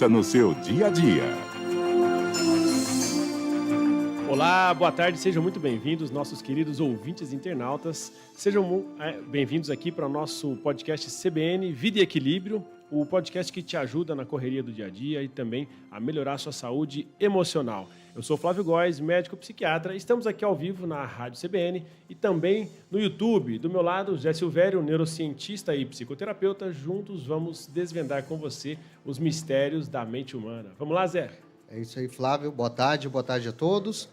No seu dia a dia. Olá, boa tarde, sejam muito bem-vindos, nossos queridos ouvintes internautas. Sejam bem-vindos aqui para o nosso podcast CBN Vida e Equilíbrio, o podcast que te ajuda na correria do dia a dia e também a melhorar a sua saúde emocional. Eu sou Flávio Góes, médico psiquiatra, estamos aqui ao vivo na Rádio CBN e também no YouTube. Do meu lado, Zé Silvério, neurocientista e psicoterapeuta. Juntos vamos desvendar com você os mistérios da mente humana. Vamos lá, Zé? É isso aí, Flávio. Boa tarde a todos.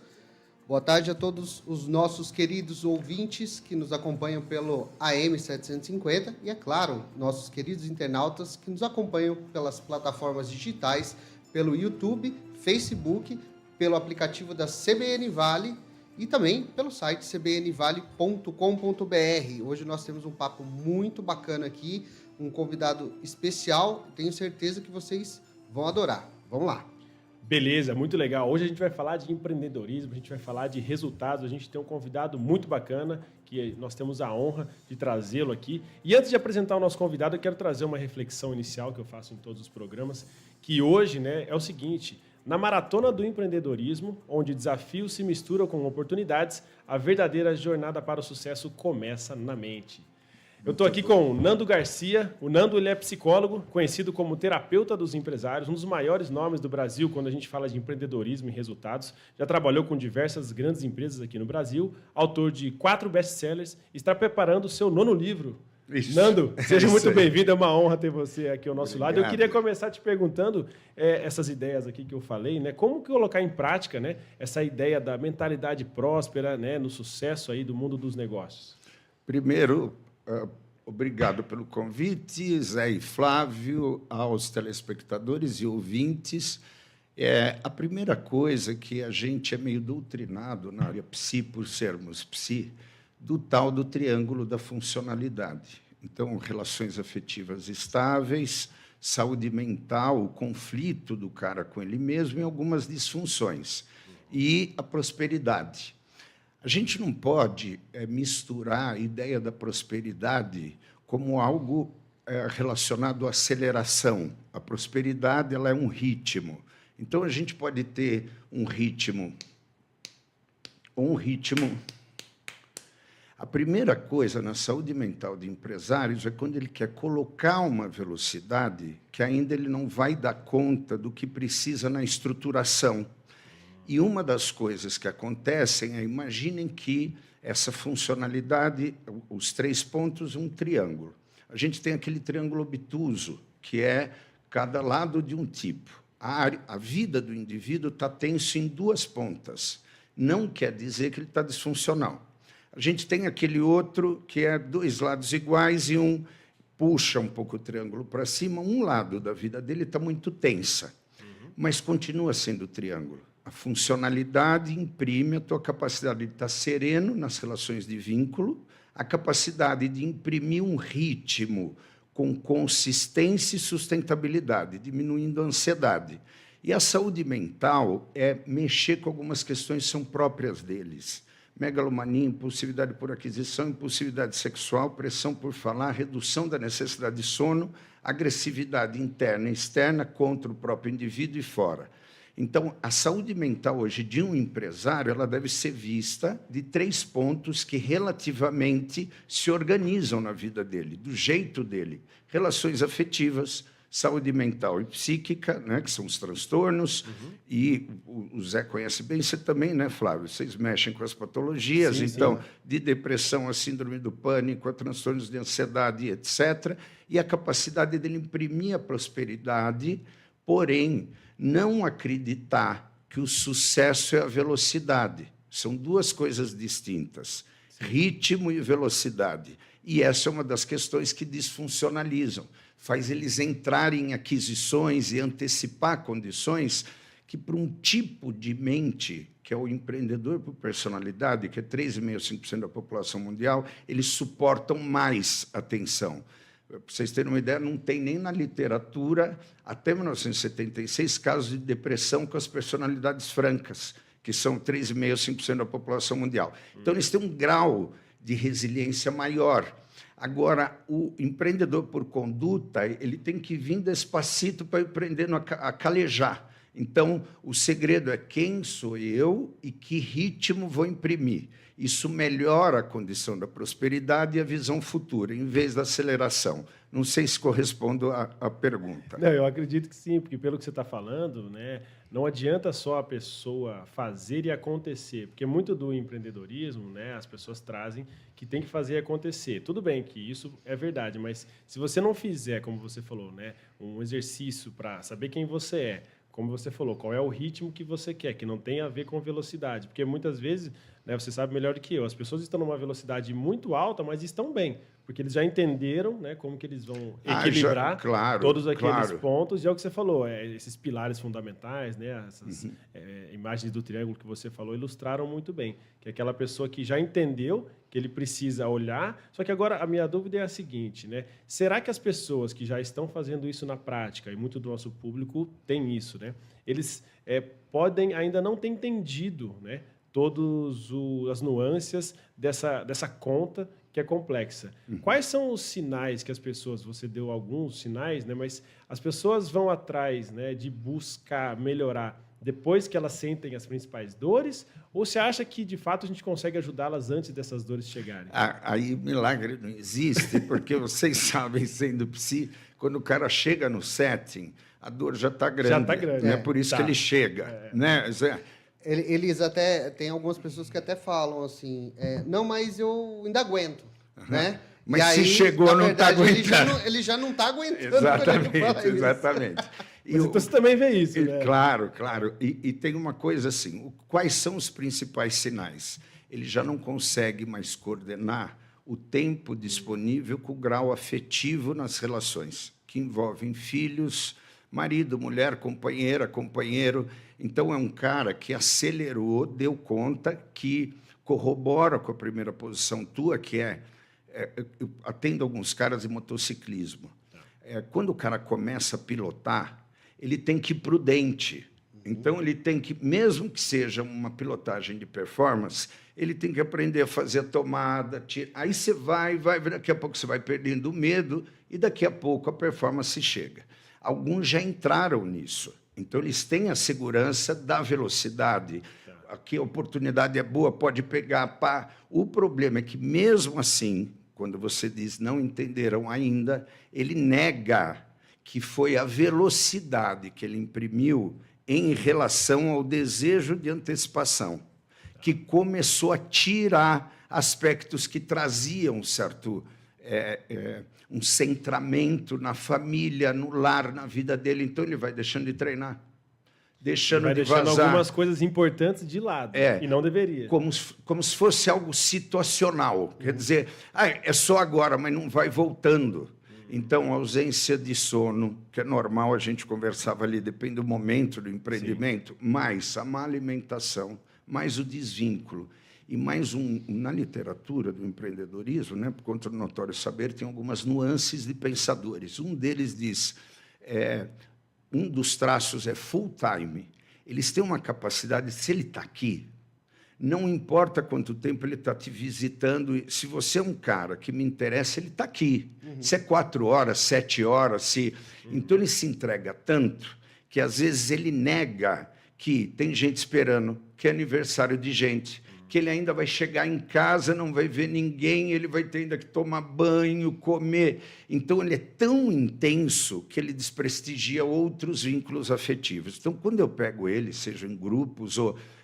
Boa tarde a todos os nossos queridos ouvintes que nos acompanham pelo AM 750 e, é claro, nossos queridos internautas que nos acompanham pelas plataformas digitais, pelo YouTube, Facebook, pelo aplicativo da CBN Vale e também pelo site cbnvale.com.br. Hoje nós temos um papo muito bacana aqui, um convidado especial, tenho certeza que vocês vão adorar. Vamos lá. Beleza, muito legal. Hoje a gente vai falar de empreendedorismo, a gente vai falar de resultados. A gente tem um convidado muito bacana, que nós temos a honra de trazê-lo aqui. E antes de apresentar o nosso convidado, eu quero trazer uma reflexão inicial que eu faço em todos os programas, que hoje é o seguinte: na maratona do empreendedorismo, onde desafios se misturam com oportunidades, a verdadeira jornada para o sucesso começa na mente. Eu estou aqui com o Nando Garcia. O Nando ele é psicólogo, conhecido como terapeuta dos empresários, um dos maiores nomes do Brasil quando a gente fala de empreendedorismo e resultados. Já trabalhou com diversas grandes empresas aqui no Brasil, autor de 4 best-sellers, está preparando o seu 9º livro. Isso. Nando, seja muito bem-vindo, é uma honra ter você aqui ao nosso lado. Eu queria começar te perguntando essas ideias aqui que eu falei, como colocar em prática essa ideia da mentalidade próspera no sucesso aí do mundo dos negócios. Primeiro, obrigado pelo convite, Zé e Flávio, aos telespectadores e ouvintes. A primeira coisa que a gente é meio doutrinado na área psi, por sermos psi, do tal do triângulo da funcionalidade. Então, relações afetivas estáveis, saúde mental, o conflito do cara com ele mesmo e algumas disfunções. E a prosperidade. A gente não pode misturar a ideia da prosperidade como algo relacionado à aceleração. A prosperidade ela é um ritmo. Então, a gente pode ter um ritmo. A primeira coisa na saúde mental de empresários é quando ele quer colocar uma velocidade que ainda ele não vai dar conta do que precisa na estruturação. E uma das coisas que acontecem é, imaginem que essa funcionalidade, os 3 pontos, um triângulo. A gente tem aquele triângulo obtuso, que é cada lado de um tipo. A vida do indivíduo está tenso em 2 pontas. Não quer dizer que ele está disfuncional. A gente tem aquele outro que é 2 lados iguais e um puxa um pouco o triângulo para cima. Um lado da vida dele está muito tensa, mas continua sendo triângulo. A funcionalidade imprime a tua capacidade de estar sereno nas relações de vínculo, a capacidade de imprimir um ritmo com consistência e sustentabilidade, diminuindo a ansiedade. E a saúde mental é mexer com algumas questões que são próprias deles. Megalomania, impulsividade por aquisição, impulsividade sexual, pressão por falar, redução da necessidade de sono, agressividade interna e externa contra o próprio indivíduo e fora. Então, a saúde mental hoje de um empresário ela deve ser vista de 3 pontos que relativamente se organizam na vida dele, do jeito dele. Relações afetivas, saúde mental e psíquica, que são os transtornos, e o Zé conhece bem, você também, Flávio? Vocês mexem com as patologias, sim, então, sim. De depressão a síndrome do pânico, a transtornos de ansiedade, etc., e a capacidade dele imprimir a prosperidade, porém, não acreditar que o sucesso é a velocidade. São 2 coisas distintas, ritmo e velocidade. E essa é uma das questões que disfuncionalizam, faz eles entrarem em aquisições e antecipar condições que, para um tipo de mente, que é o empreendedor por personalidade, que é 3,5% 5% da população mundial, eles suportam mais a tensão. Para vocês terem uma ideia, não tem nem na literatura, até 1976, casos de depressão com as personalidades francas, que são 3,5% 5% da população mundial. Então, eles têm um grau de resiliência maior. Agora, o empreendedor por conduta, ele tem que vir despacito para ir aprendendo a calejar. Então, o segredo é quem sou eu e que ritmo vou imprimir. Isso melhora a condição da prosperidade e a visão futura, em vez da aceleração. Não sei se correspondo à pergunta. Não, eu acredito que sim, porque pelo que você está falando, né, não adianta só a pessoa fazer e acontecer, porque muito do empreendedorismo, né, as pessoas trazem que tem que fazer acontecer. Tudo bem que isso é verdade, mas se você não fizer, como você falou, né, um exercício para saber quem você é, como você falou, qual é o ritmo que você quer, que não tem a ver com velocidade, porque muitas vezes, né, você sabe melhor do que eu, as pessoas estão numa velocidade muito alta, mas estão bem, porque eles já entenderam, né, como que eles vão equilibrar todos aqueles pontos, e é o que você falou, esses pilares fundamentais, né, essas imagens do triângulo que você falou, ilustraram muito bem, que é aquela pessoa que já entendeu que ele precisa olhar, só que agora a minha dúvida é a seguinte, né, será que as pessoas que já estão fazendo isso na prática, e muito do nosso público tem isso, né, eles podem ainda não ter entendido, né, todas as nuances dessa conta que é complexa. Quais são os sinais que as pessoas, você deu alguns sinais, né, mas as pessoas vão atrás, né, de buscar melhorar depois que elas sentem as principais dores, ou você acha que, de fato, a gente consegue ajudá-las antes dessas dores chegarem? Aí milagre não existe, porque vocês sabem, sendo psi, quando o cara chega no setting, a dor já está grande. Já está grande. Né? Por isso que ele chega. Né? Eles até... Tem algumas pessoas que até falam assim, não, mas eu ainda aguento, né? Mas e se aí, chegou, não está aguentando. Ele já não está aguentando. Exatamente. Mas então você também vê isso, né? Claro, claro. E tem uma coisa assim, quais são os principais sinais? Ele já não consegue mais coordenar o tempo disponível com o grau afetivo nas relações, que envolvem filhos, marido, mulher, companheira, companheiro. Então, é um cara que acelerou, deu conta, que corrobora com a primeira posição tua, que eu atendo alguns caras de motociclismo. Quando o cara começa a pilotar, ele tem que ir prudente. Então, ele tem que, mesmo que seja uma pilotagem de performance, ele tem que aprender a fazer a tomada. Aí você vai, daqui a pouco você vai perdendo o medo e daqui a pouco a performance chega. Alguns já entraram nisso. Então, eles têm a segurança da velocidade. Aqui a oportunidade é boa, pode pegar. Pá. O problema é que, mesmo assim, quando você diz não entenderam ainda, ele nega que foi a velocidade que ele imprimiu em relação ao desejo de antecipação, que começou a tirar aspectos que traziam certo um centramento na família, no lar, na vida dele. Então, ele vai deixando de treinar, deixando de vazar. Algumas coisas importantes de lado, e não deveria. Como se fosse algo situacional. Quer dizer, é só agora, mas não vai voltando. Então, a ausência de sono, que é normal, a gente conversava ali, depende do momento do empreendimento, mais a má alimentação, mais o desvínculo. E mais na literatura do empreendedorismo, né, por conta do notório saber, tem algumas nuances de pensadores. Um deles diz, um dos traços é full time. Eles têm uma capacidade, se ele está aqui, não importa quanto tempo ele está te visitando, se você é um cara que me interessa, ele está aqui. Se é 4 horas, 7 horas, então ele se entrega tanto que às vezes ele nega que tem gente esperando, que é aniversário de gente, que ele ainda vai chegar em casa, não vai ver ninguém, ele vai ter ainda que tomar banho, comer. Então, ele é tão intenso que ele desprestigia outros vínculos afetivos. Então, quando eu pego ele, seja em grupos,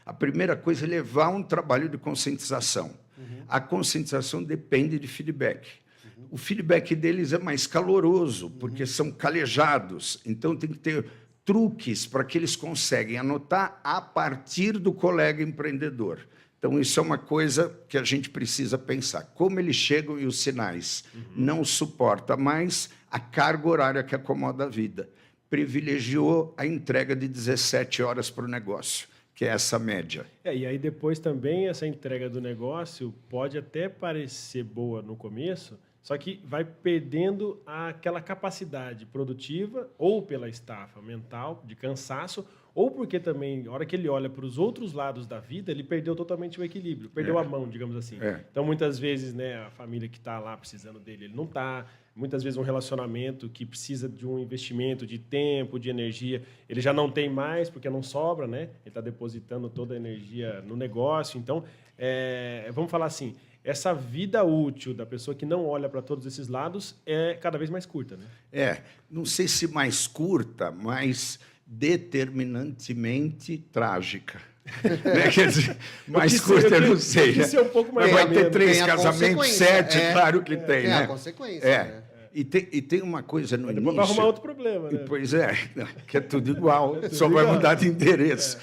a primeira coisa é levar um trabalho de conscientização. A conscientização depende de feedback. O feedback deles é mais caloroso, porque são calejados. Então, tem que ter truques para que eles conseguem anotar a partir do colega empreendedor. Então, isso é uma coisa que a gente precisa pensar. Como eles chegam e os sinais não suporta mais a carga horária que acomoda a vida. Privilegiou a entrega de 17 horas para o negócio, que é essa média. E aí depois também essa entrega do negócio pode até parecer boa no começo, Só que vai perdendo aquela capacidade produtiva, ou pela estafa mental, de cansaço, ou porque também, na hora que ele olha para os outros lados da vida, ele perdeu totalmente o equilíbrio, perdeu a mão, digamos assim. Então, muitas vezes, né, a família que está lá precisando dele, ele não está. Muitas vezes, um relacionamento que precisa de um investimento de tempo, de energia, ele já não tem mais, porque não sobra, né? Ele está depositando toda a energia no negócio. Então, vamos falar assim, essa vida útil da pessoa que não olha para todos esses lados é cada vez mais curta, né? Não sei se mais curta, mas determinantemente trágica. Né? Quer dizer, mais curta, eu não sei. Isso é um pouco mais vai ter ameno. 3 casamentos, 7, claro que tem, Tem né? a consequência, né? E tem uma coisa no Depois início... vai arrumar outro problema, né? Pois que é tudo igual, só vai mudar de endereço.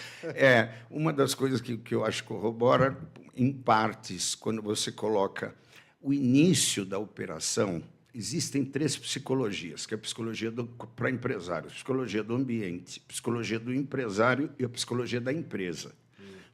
Uma das coisas que eu acho que corrobora, em partes, quando você coloca o início da operação, existem 3 psicologias, que é a psicologia para empresários, psicologia do ambiente, psicologia do empresário e a psicologia da empresa.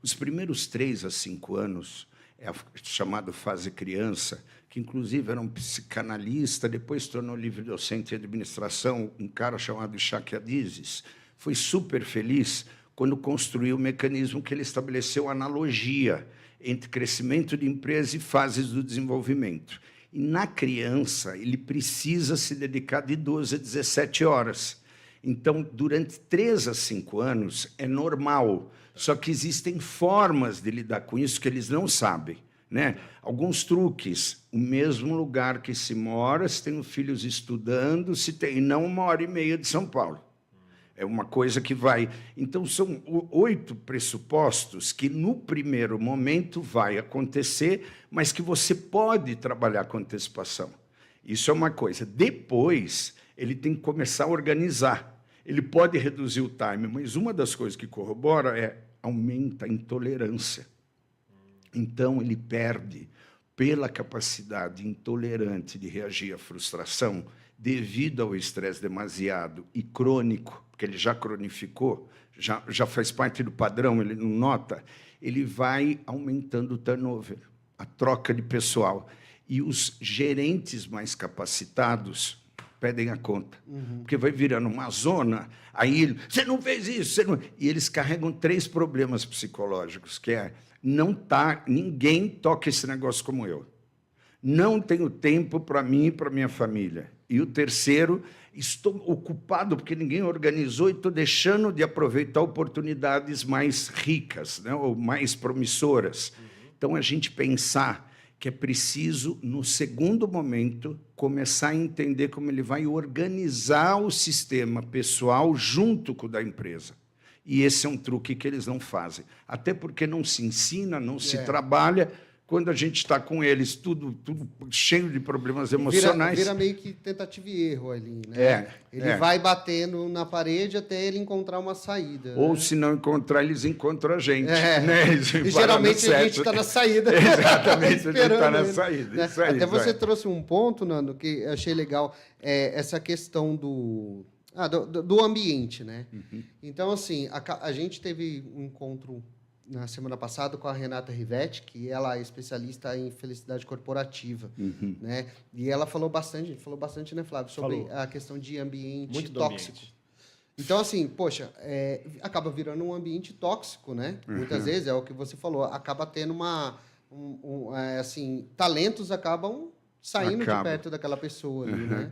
Os primeiros 3 a 5 anos é a chamada fase criança, que inclusive era um psicanalista, depois se tornou livre docente em administração, um cara chamado Isaac Adizes, foi super feliz quando construiu o mecanismo que ele estabeleceu analogia entre crescimento de empresa e fases do desenvolvimento. E na criança, ele precisa se dedicar de 12 a 17 horas. Então, durante 3 a 5 anos, é normal. Só que existem formas de lidar com isso que eles não sabem, né? Alguns truques. O mesmo lugar que se mora, se tem filhos estudando, se tem não 1h30 de São Paulo. É uma coisa que vai... Então, são 8 pressupostos que, no primeiro momento, vai acontecer, mas que você pode trabalhar com antecipação. Isso é uma coisa. Depois, ele tem que começar a organizar. Ele pode reduzir o time, mas uma das coisas que corrobora aumenta a intolerância. Então, ele perde, pela capacidade intolerante de reagir à frustração, devido ao estresse demasiado e crônico, porque ele já cronificou, já faz parte do padrão, ele não nota, ele vai aumentando o turnover, a troca de pessoal. E os gerentes mais capacitados pedem a conta, porque vai virando uma zona, aí você não fez isso, você não... E eles carregam 3 problemas psicológicos, que ninguém toca esse negócio como eu. Não tenho tempo para mim e para minha família. E o terceiro, estou ocupado porque ninguém organizou e estou deixando de aproveitar oportunidades mais ricas, né, ou mais promissoras. Então, a gente pensar que é preciso, no segundo momento, começar a entender como ele vai organizar o sistema pessoal junto com o da empresa. E esse é um truque que eles não fazem. Até porque não se ensina, não se trabalha. Quando a gente está com eles, tudo cheio de problemas emocionais... Vira meio que tentativa e erro ali, né? Ele vai batendo na parede até ele encontrar uma saída. Ou, né? se não encontrar, eles encontram a gente. Né? E geralmente a gente está na saída. Exatamente, a gente está na saída. Né? Isso aí, até você trouxe um ponto, Nando, que eu achei legal, essa questão do ambiente, né? Então, assim, a gente teve um encontro na semana passada com a Renata Rivetti, que ela é especialista em felicidade corporativa, né? E ela falou bastante, a gente falou bastante, né, Flávio, sobre a questão de ambiente Muito tóxico. ambiente. Então, assim, poxa, acaba virando um ambiente tóxico, né? Muitas vezes, é o que você falou, acaba tendo assim, talentos acabam saindo de perto daquela pessoa ali, né?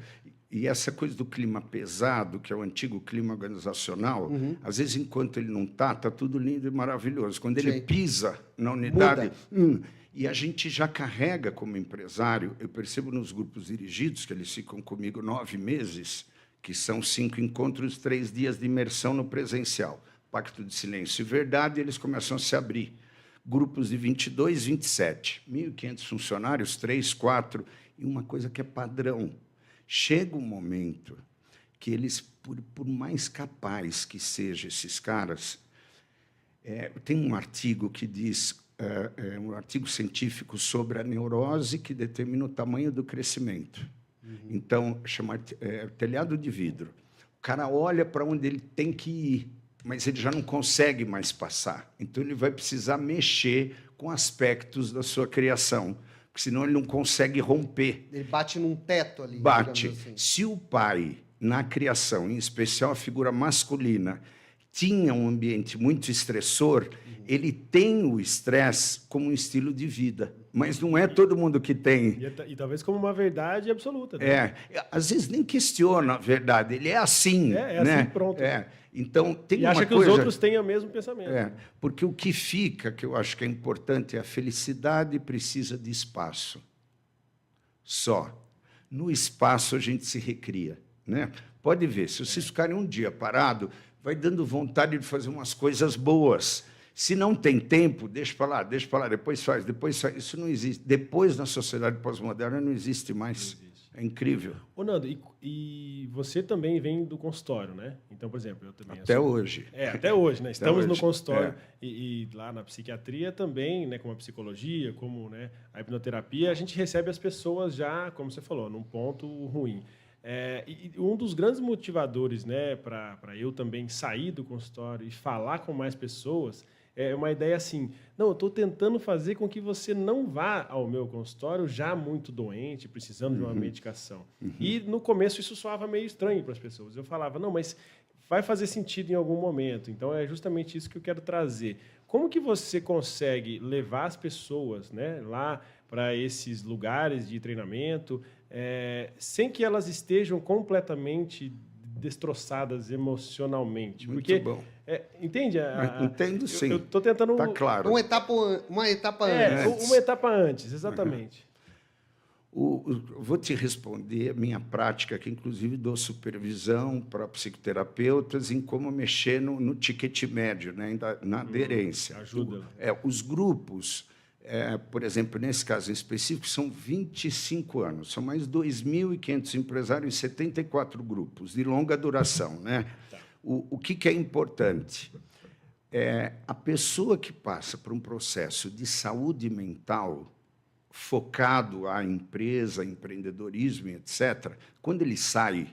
E essa coisa do clima pesado, que é o antigo clima organizacional, às vezes, enquanto ele não está tudo lindo e maravilhoso. Quando ele pisa na unidade... E a gente já carrega como empresário, eu percebo nos grupos dirigidos, que eles ficam comigo 9 meses, que são 5 encontros, 3 dias de imersão no presencial. Pacto de silêncio e verdade, eles começam a se abrir. Grupos de 22, 27, 1.500 funcionários, 3, 4, e uma coisa que é padrão. Chega um momento que eles, por mais capazes que sejam esses caras, tem um artigo que diz, um artigo científico sobre a neurose que determina o tamanho do crescimento. Então, chama telhado de vidro. O cara olha para onde ele tem que ir, mas ele já não consegue mais passar. Então, ele vai precisar mexer com aspectos da sua criação. porque senão ele não consegue romper. Ele bate num teto ali. Bate. digamos assim. Se o pai, na criação, em especial a figura masculina, tinha um ambiente muito estressor, ele tem o estresse como um estilo de vida. Mas não é todo mundo que tem. E talvez como uma verdade absoluta. Né? Às vezes nem questiona a verdade, ele é assim. É né? assim, pronto. Então, tem E uma acha que coisa... os outros têm o mesmo pensamento. Porque o que fica, que eu acho que é importante, é a felicidade precisa de espaço. Só. No espaço a gente se recria. Né? Pode ver, se vocês ficarem um dia parado, vai dando vontade de fazer umas coisas boas. Se não tem tempo, deixa para lá, depois faz. Isso não existe. Depois, na sociedade pós-moderna, não existe mais. Não existe. É incrível. Ô, Nando, e você também vem do consultório, né? Então, por exemplo, eu também... Até hoje. Até hoje, né? Estamos hoje. No consultório e lá na psiquiatria também, né? Como a psicologia, como, né, a hipnoterapia, a gente recebe as pessoas já, como você falou, num ponto ruim. E um dos grandes motivadores, né, para eu também sair do consultório e falar com mais pessoas é uma ideia assim, não, eu estou tentando fazer com que você não vá ao meu consultório já muito doente, precisando de uma medicação. E no começo isso soava meio estranho para as pessoas. Eu falava, não, mas vai fazer sentido em algum momento. Então é justamente isso que eu quero trazer. Como que você consegue levar as pessoas, né, lá para esses lugares de treinamento, sem que elas estejam completamente destroçadas emocionalmente? Muito porque bom. Entende? Entendo, sim. Eu estou tentando... Tá claro. Uma etapa antes. Uma etapa antes, exatamente. Vou te responder a minha prática, que inclusive dou supervisão para psicoterapeutas em como mexer no ticket médio, né, na aderência. Ajuda. Os grupos, por exemplo, nesse caso em específico, são 25 anos, são mais 2.500 empresários em 74 grupos de longa duração. Né? Tá. O que é importante? A pessoa que passa por um processo de saúde mental focado à empresa, empreendedorismo, etc., quando ele sai,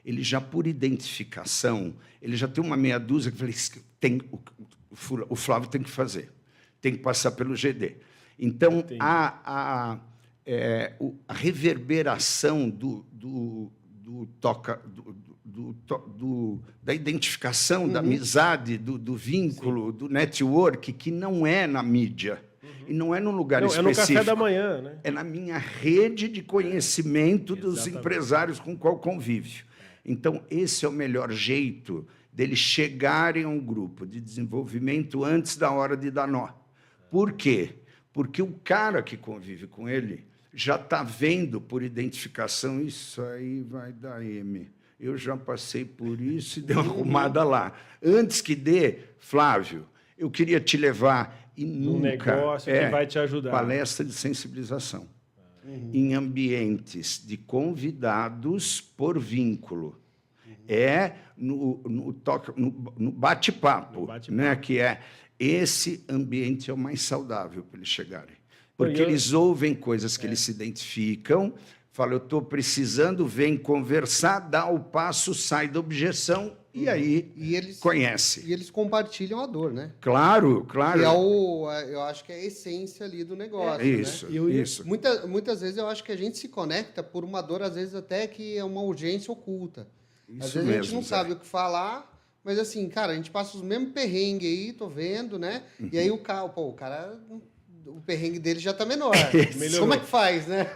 ele já, por identificação, ele já tem uma meia dúzia que o Flávio tem que fazer, tem que passar pelo GD. Então, a reverberação da identificação, da amizade, do vínculo, do network, que não é na mídia, e não é num lugar específico. É no café da manhã, né? É na minha rede de conhecimento dos empresários com qual convívio. Então, esse é o melhor jeito deles chegarem a um grupo de desenvolvimento antes da hora de dar nó. Por quê? Porque o cara que convive com ele já está vendo por identificação, isso aí vai dar M. Eu já passei por isso e dei uma arrumada lá. Antes que dê, Flávio, eu queria te levar e nunca... Um negócio que vai te ajudar. Palestra de sensibilização. Em ambientes de convidados por vínculo. No bate-papo, né? Que esse ambiente é o mais saudável para eles chegarem. Porque eles ouvem coisas que eles se identificam, falam, eu estou precisando, vem conversar, dá o passo, sai da objeção e aí conhece. E eles compartilham a dor, né? Claro, claro. Que eu acho que é a essência ali do negócio. Isso, né? isso. Muitas vezes eu acho que a gente se conecta por uma dor, às vezes até que é uma urgência oculta. Às vezes a gente não sabe o que falar, mas assim, cara, a gente passa os mesmos perrengues aí, tô vendo, né? E aí o cara... O perrengue dele já está menor. Como é que faz, né?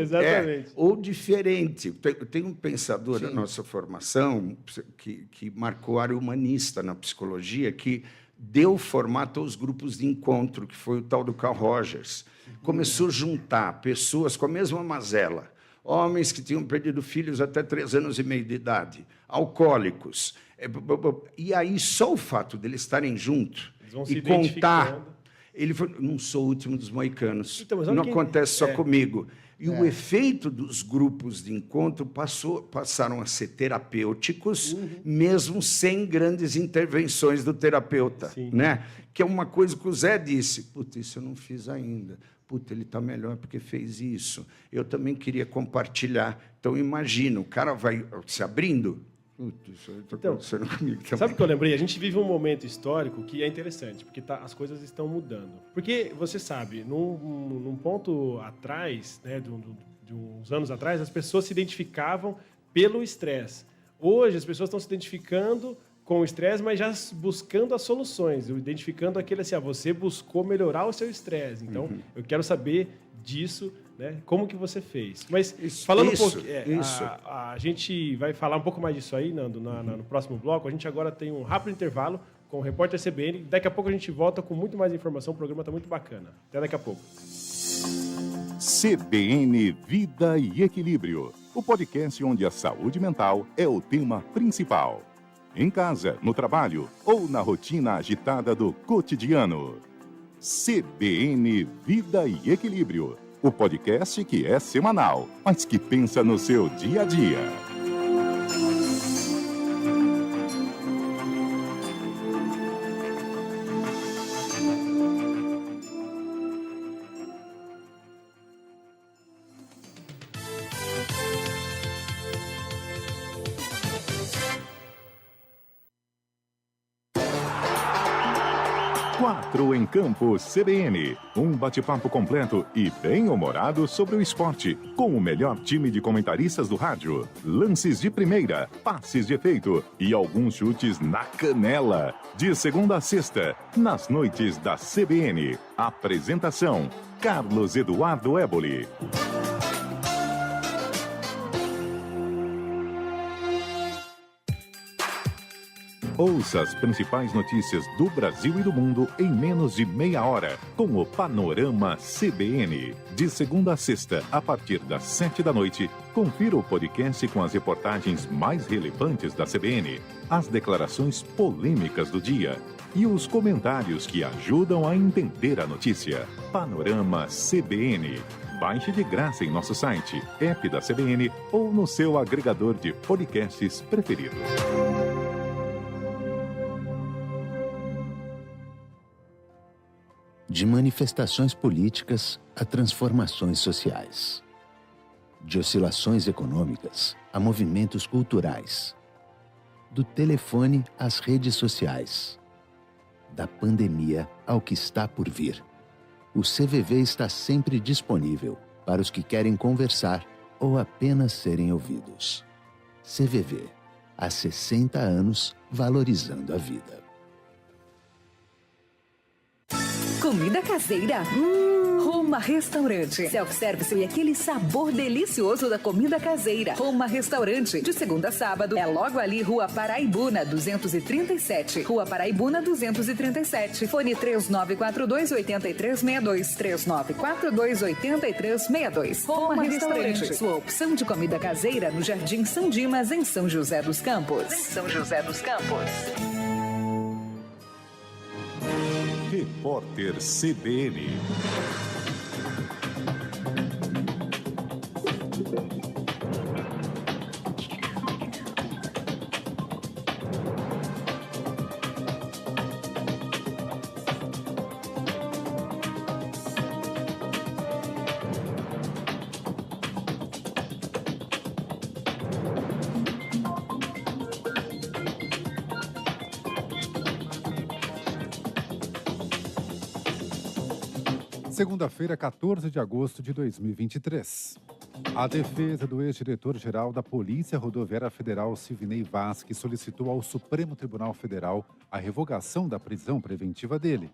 Exatamente. Ou diferente. Tem um pensador da nossa formação que marcou a área humanista na psicologia, que deu formato aos grupos de encontro, que foi o tal do Carl Rogers. Começou a juntar pessoas com a mesma mazela. Homens que tinham perdido filhos até 3 anos e meio de idade, alcoólicos. E aí, só o fato deles estarem juntos e contar... Ele falou, não sou o último dos moicanos, então, não acontece só comigo. E o efeito dos grupos de encontro passaram a ser terapêuticos, mesmo sem grandes intervenções do terapeuta. Né? Que é uma coisa que o Zé disse, puta, isso eu não fiz ainda. Puta, ele está melhor porque fez isso. Eu também queria compartilhar. Então, imagina, o cara vai se abrindo, Putz, isso aí está Então, acontecendo comigo também. Sabe o que eu lembrei? A gente vive um momento histórico que é interessante, porque as coisas estão mudando. Porque, você sabe, num ponto atrás, né, de uns anos atrás, as pessoas se identificavam pelo estresse. Hoje, as pessoas estão se identificando com o estresse, mas já buscando as soluções, identificando aquele assim, você buscou melhorar o seu estresse. Então, eu quero saber disso, né? Como que você fez? Mas falando um pouco, a gente vai falar um pouco mais disso aí, Nando, no próximo bloco. A gente agora tem um rápido intervalo com o repórter CBN. Daqui a pouco a gente volta com muito mais informação. O programa está muito bacana. Até daqui a pouco. CBN Vida e Equilíbrio, o podcast onde a saúde mental é o tema principal. Em casa, no trabalho ou na rotina agitada do cotidiano. CBN Vida e Equilíbrio, o podcast que é semanal, mas que pensa no seu dia a dia. Quatro em Campo CBN, um bate-papo completo e bem-humorado sobre o esporte, com o melhor time de comentaristas do rádio, lances de primeira, passes de efeito e alguns chutes na canela. De segunda a sexta, nas noites da CBN. Apresentação, Carlos Eduardo Éboli. Ouça as principais notícias do Brasil e do mundo em menos de meia hora, com o Panorama CBN. De segunda a sexta, a partir das 7 da noite, confira o podcast com as reportagens mais relevantes da CBN, as declarações polêmicas do dia e os comentários que ajudam a entender a notícia. Panorama CBN. Baixe de graça em nosso site, app da CBN ou no seu agregador de podcasts preferido. De manifestações políticas a transformações sociais. De oscilações econômicas a movimentos culturais. Do telefone às redes sociais. Da pandemia ao que está por vir. O CVV está sempre disponível para os que querem conversar ou apenas serem ouvidos. CVV, há 60 anos valorizando a vida. Comida caseira? Roma Restaurante. Self-service e aquele sabor delicioso da comida caseira. Roma Restaurante. De segunda a sábado. É logo ali, Rua Paraibuna, 237. Rua Paraibuna, 237. Fone 3942-8362. 3942-8362. Roma Restaurante. Sua opção de comida caseira no Jardim São Dimas, em São José dos Campos. Repórter CBN. Segunda-feira, 14 de agosto de 2023. A defesa do ex-diretor-geral da Polícia Rodoviária Federal, Silvinei Vasquez, solicitou ao Supremo Tribunal Federal a revogação da prisão preventiva dele.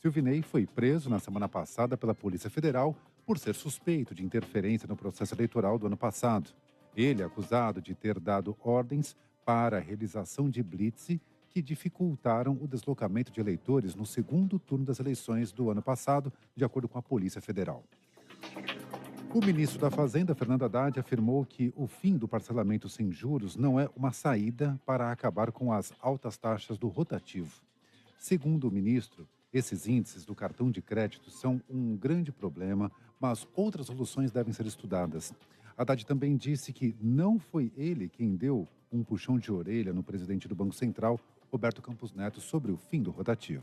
Silvinei foi preso na semana passada pela Polícia Federal por ser suspeito de interferência no processo eleitoral do ano passado. Ele é acusado de ter dado ordens para a realização de blitz que dificultaram o deslocamento de eleitores no segundo turno das eleições do ano passado, de acordo com a Polícia Federal. O ministro da Fazenda, Fernando Haddad, afirmou que o fim do parcelamento sem juros não é uma saída para acabar com as altas taxas do rotativo. Segundo o ministro, esses índices do cartão de crédito são um grande problema, mas outras soluções devem ser estudadas. Haddad também disse que não foi ele quem deu um puxão de orelha no presidente do Banco Central, Roberto Campos Neto, sobre o fim do rotativo.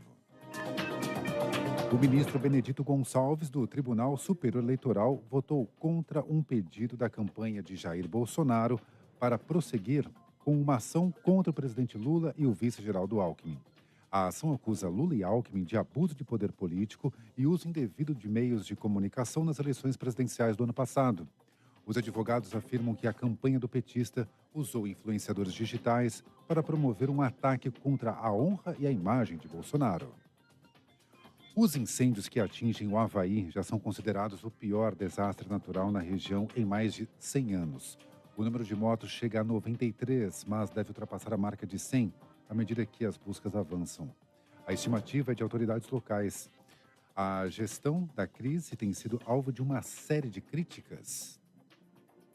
O ministro Benedito Gonçalves, do Tribunal Superior Eleitoral, votou contra um pedido da campanha de Jair Bolsonaro para prosseguir com uma ação contra o presidente Lula e o vice Geraldo Alckmin. A ação acusa Lula e Alckmin de abuso de poder político e uso indevido de meios de comunicação nas eleições presidenciais do ano passado. Os advogados afirmam que a campanha do petista usou influenciadores digitais para promover um ataque contra a honra e a imagem de Bolsonaro. Os incêndios que atingem o Havaí já são considerados o pior desastre natural na região em mais de 100 anos. O número de mortos chega a 93, mas deve ultrapassar a marca de 100 à medida que as buscas avançam. A estimativa é de autoridades locais. A gestão da crise tem sido alvo de uma série de críticas.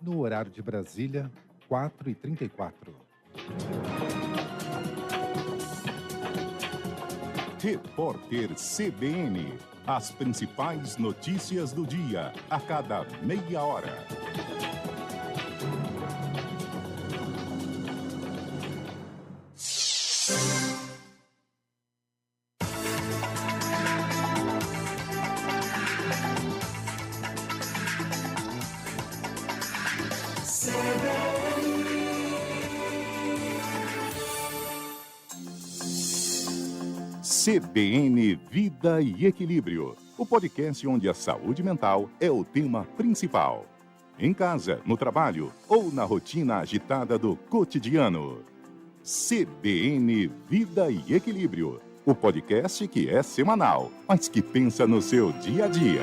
No horário de Brasília, 4h34. Repórter CBN. As principais notícias do dia, a cada meia hora. CBN Vida e Equilíbrio, o podcast onde a saúde mental é o tema principal. Em casa, no trabalho ou na rotina agitada do cotidiano. CBN Vida e Equilíbrio, o podcast que é semanal, mas que pensa no seu dia a dia.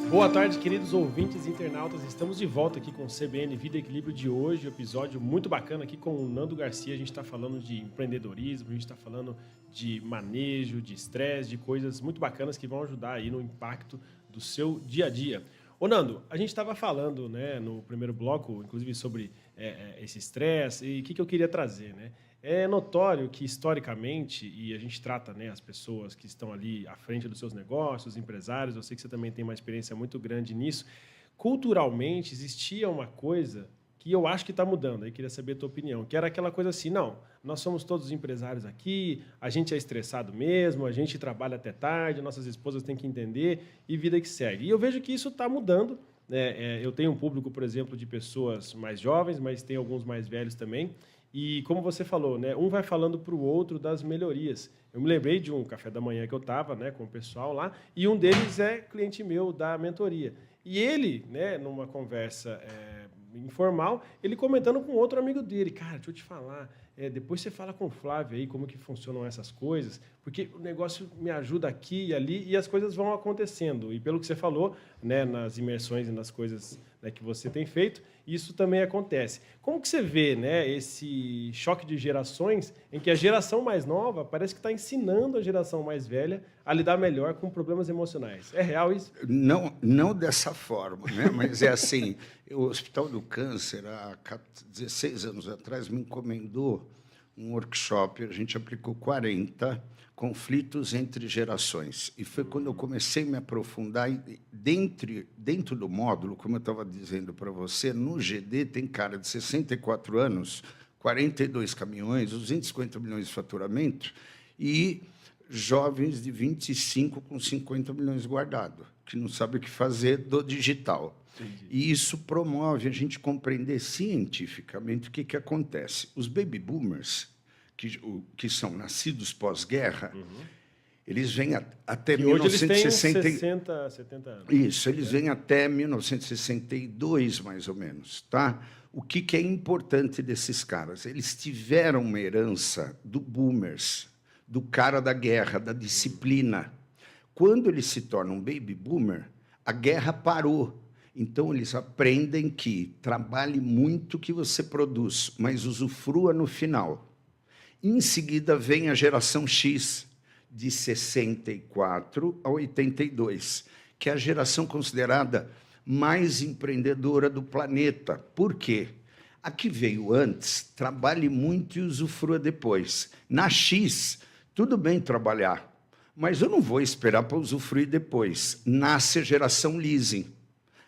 Boa tarde, queridos ouvintes e internautas. Estamos de volta aqui com o CBN Vida e Equilíbrio de hoje. Episódio muito bacana aqui com o Nando Garcia. A gente está falando de empreendedorismo, a gente está falando de manejo, de estresse, de coisas muito bacanas que vão ajudar aí no impacto do seu dia a dia. Ô Nando, a gente estava falando, né, no primeiro bloco, inclusive, sobre esse estresse e o que eu queria trazer, né? É notório que, historicamente, e a gente trata, né, as pessoas que estão ali à frente dos seus negócios, empresários, eu sei que você também tem uma experiência muito grande nisso, culturalmente existia uma coisa que eu acho que está mudando, aí queria saber a tua opinião, que era aquela coisa assim, não, nós somos todos empresários aqui, a gente é estressado mesmo, a gente trabalha até tarde, nossas esposas têm que entender e vida que segue. E eu vejo que isso está mudando, né? Eu tenho um público, por exemplo, de pessoas mais jovens, mas tem alguns mais velhos também. E como você falou, né, um vai falando para o outro das melhorias. Eu me lembrei de um café da manhã que eu estava, né, com o pessoal lá, e um deles é cliente meu da mentoria. E ele, né, numa conversa informal, ele comentando com outro amigo dele, cara, deixa eu te falar, depois você fala com o Flávio aí como que funcionam essas coisas, porque o negócio me ajuda aqui e ali e as coisas vão acontecendo. E pelo que você falou, né, nas imersões e nas coisas, né, que você tem feito, isso também acontece. Como que você vê, né, esse choque de gerações em que a geração mais nova parece que está ensinando a geração mais velha a lidar melhor com problemas emocionais? É real isso? Não dessa forma, né? Mas é assim, o Hospital do Câncer, há 16 anos atrás, me encomendou um workshop, a gente aplicou 40 conflitos entre gerações. E foi quando eu comecei a me aprofundar. Dentro do módulo, como eu estava dizendo para você, no GD tem cara de 64 anos, 42 caminhões, 250 milhões de faturamento e jovens de 25 com 50 milhões guardados, que não sabem o que fazer do digital. Entendi. E isso promove a gente compreender cientificamente o que acontece. Os baby boomers, que são nascidos pós-guerra, eles vêm até 1960... Hoje eles têm 60, 70 anos. Isso, eles vêm até 1962, mais ou menos, tá? O que é importante desses caras? Eles tiveram uma herança do boomers, do cara da guerra, da disciplina. Quando eles se tornam baby boomer, a guerra parou. Então, eles aprendem que trabalhe muito que você produz, mas usufrua no final. Em seguida, vem a geração X, de 64 a 82, que é a geração considerada mais empreendedora do planeta. Por quê? A que veio antes, trabalhe muito e usufrua depois. Na X, tudo bem trabalhar, mas eu não vou esperar para usufruir depois. Nasce a geração leasing.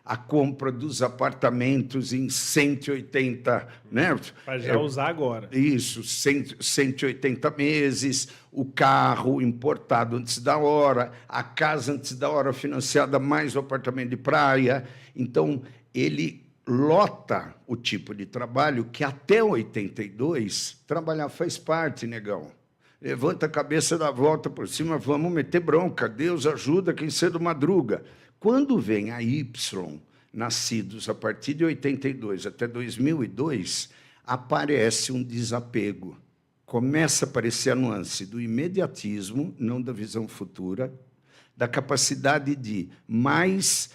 A compra dos apartamentos em 180, né? Para já usar agora. Isso, 180 meses, o carro importado antes da hora, a casa antes da hora financiada, mais o apartamento de praia. Então, ele lota o tipo de trabalho que até 82 trabalhar faz parte, negão. Levanta a cabeça, dá a volta por cima, vamos meter bronca. Deus ajuda quem cedo madruga. Quando vem a Y, nascidos a partir de 82 até 2002, aparece um desapego. Começa a aparecer a nuance do imediatismo, não da visão futura, da capacidade de mais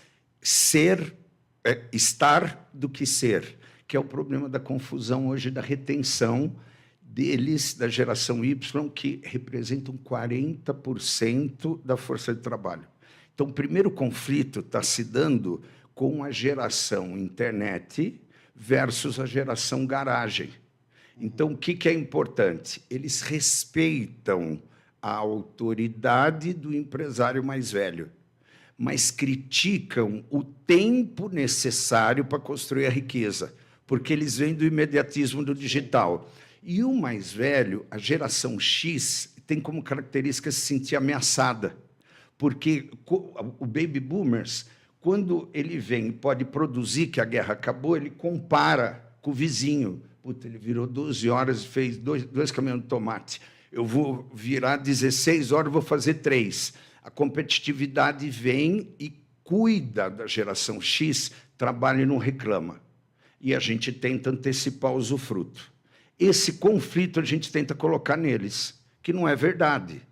estar do que ser, que é o problema da confusão hoje, da retenção deles, da geração Y, que representam 40% da força de trabalho. Então, o primeiro conflito está se dando com a geração internet versus a geração garagem. Então, o que é importante? Eles respeitam a autoridade do empresário mais velho, mas criticam o tempo necessário para construir a riqueza, porque eles vêm do imediatismo do digital. E o mais velho, a geração X, tem como característica se sentir ameaçada, porque o baby boomers, quando ele vem e pode produzir que a guerra acabou, ele compara com o vizinho. Puta, ele virou 12 horas e fez dois caminhões de tomate. Eu vou virar 16 horas, vou fazer 3. A competitividade vem e cuida da geração X, trabalha e não reclama. E a gente tenta antecipar o usufruto. Esse conflito a gente tenta colocar neles, que não é verdade.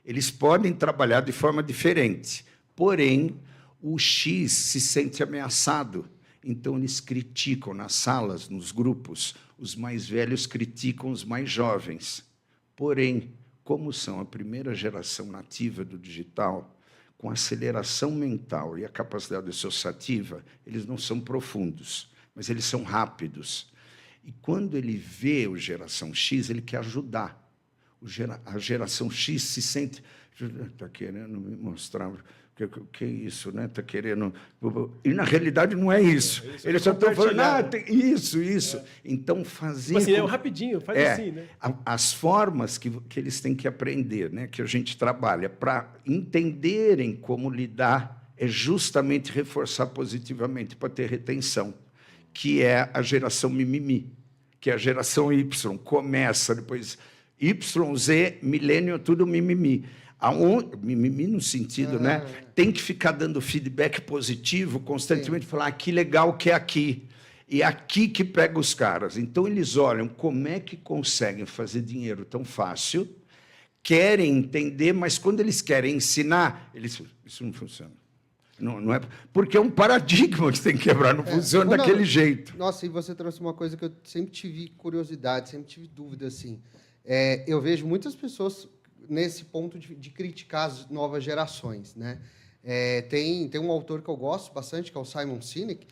Eles podem trabalhar de forma diferente, porém, o X se sente ameaçado. Então, eles criticam nas salas, nos grupos, os mais velhos criticam os mais jovens. Porém, como são a primeira geração nativa do digital, com aceleração mental e a capacidade associativa, eles não são profundos, mas eles são rápidos. E quando ele vê o geração X, ele quer ajudar. A geração X se sente... Está querendo me mostrar... O que é isso, né? Está querendo... E, na realidade, não é isso. Eles só estão falando, tem isso. Então, fazer... Assim, rapidinho, faz assim, né? As formas que eles têm que aprender, né? Que a gente trabalha para entenderem como lidar, é justamente reforçar positivamente para ter retenção, que é a geração mimimi, que é a geração Y. Começa depois Y, Z, milênio, tudo mimimi. Mimimi no sentido, né? Tem que ficar dando feedback positivo, constantemente falar que legal que é aqui. E é aqui que pega os caras. Então, eles olham como é que conseguem fazer dinheiro tão fácil, querem entender, mas quando eles querem ensinar, isso não funciona. Não é, porque é um paradigma que tem que quebrar, não funciona daquele jeito. Nossa, e você trouxe uma coisa que eu sempre tive curiosidade, sempre tive dúvida, assim. Eu vejo muitas pessoas nesse ponto de criticar as novas gerações, né? Tem um autor que eu gosto bastante, que é o Simon Sinek,